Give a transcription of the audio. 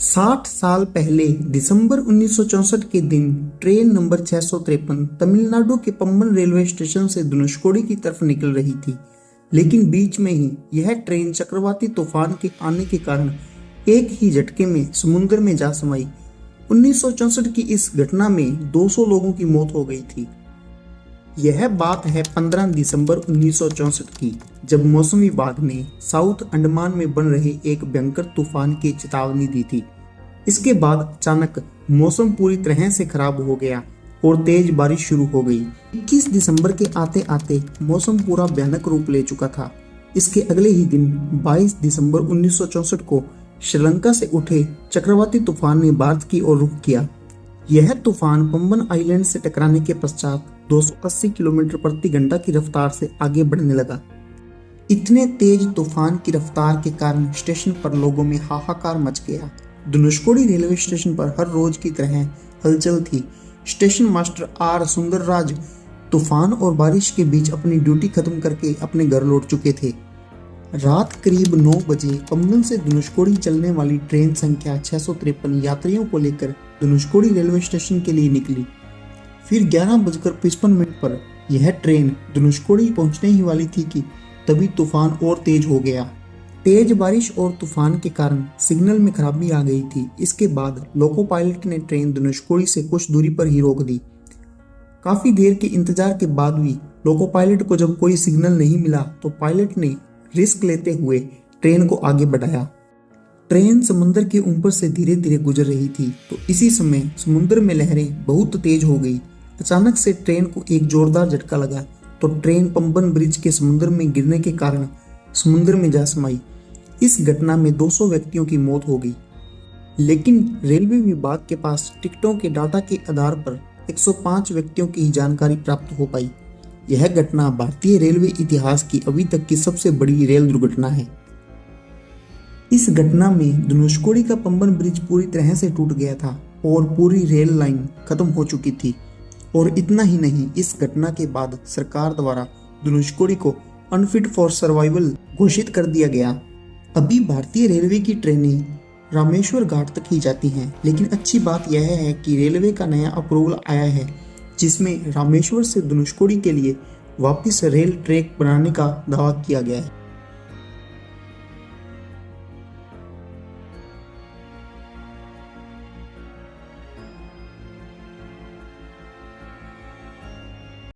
60 साल पहले दिसंबर 1964 के दिन ट्रेन नंबर 653 तमिलनाडु के पम्बन रेलवे स्टेशन से धनुषकोडी की तरफ निकल रही थी। लेकिन बीच में ही यह ट्रेन चक्रवाती तूफान के आने के कारण एक ही झटके में समुद्र में जा समाई। 1964 की इस घटना में 200 लोगों की मौत हो गई थी। यह बात है 15 दिसंबर 1964 की, जब मौसम विभाग ने साउथ अंडमान में बन रहे एक भयंकर तूफान की चेतावनी दी थी। इसके बाद अचानक मौसम पूरी तरह से खराब हो गया और तेज बारिश शुरू हो गई। 21 दिसंबर के आते आते मौसम पूरा भयानक रूप ले चुका था। इसके अगले ही दिन 22 दिसंबर 1964 को श्रीलंका से उठे चक्रवाती तूफान ने भारत की ओर रुख किया। यह तूफान पम्बन आइलैंड से टकराने के पश्चात 280 किलोमीटर प्रति घंटा की रफ्तार से आगे बढ़ने लगा। इतने तेज तूफान की रफ्तार के कारण स्टेशन पर लोगों में हाहाकार मच गया। धनुषकोडी रेलवे स्टेशन पर हर रोज की तरह हलचल थी। स्टेशन मास्टर आर सुंदरराज तूफान और बारिश के बीच अपनी ड्यूटी खत्म करके अपने घर लौट चुके थे। रात करीब 9 बजे पम्बन से धनुषकोडी चलने वाली ट्रेन संख्या 653 यात्रियों को लेकर धनुषकोडी रेलवे स्टेशन के लिए निकली। फिर 11:55 पर यह ट्रेन धनुषकोडी पहुंचने ही वाली थी कि तभी तूफान और तेज हो गया। तेज बारिश और तूफान के कारण सिग्नल में खराबी आ गई थी। इसके बाद लोको पायलट ने ट्रेन धनुषकोडी से कुछ दूरी पर ही रोक दी। काफी देर के इंतजार के बाद भी लोको पायलट को जब कोई सिग्नल नहीं मिला तो पायलट ने रिस्क लेते हुए ट्रेन को आगे बढ़ाया। ट्रेन समुद्र के ऊपर से धीरे धीरे गुजर रही थी तो इसी समय समुद्र में लहरें बहुत तेज हो गई। अचानक से ट्रेन को एक जोरदार झटका लगा तो ट्रेन पम्बन ब्रिज के समुद्र में गिरने के कारण समुद्र में जा समाई। इस घटना में 200 व्यक्तियों की मौत हो गई। लेकिन रेलवे विभाग के पास टिकटों के डाटा के आधार पर 105 व्यक्तियों की ही जानकारी प्राप्त हो पाई। यह घटना भारतीय रेलवे इतिहास की अभी तक की सबसे बड़ी रेल दुर्घटना है। इस घटना में धनुषकोडी का पम्बन ब्रिज पूरी तरह से टूट गया था और पूरी रेल लाइन खत्म हो चुकी थी। और इतना ही नहीं, इस घटना के बाद सरकार द्वारा धनुषकोडी को अनफिट फॉर सर्वाइवल घोषित कर दिया गया। अभी भारतीय रेलवे की ट्रेनें रामेश्वर घाट तक ही जाती हैं। लेकिन अच्छी बात यह है कि रेलवे का नया अप्रूवल आया है जिसमें रामेश्वर से धनुषकोडी के लिए वापस रेल ट्रैक बनाने का दावा किया गया है।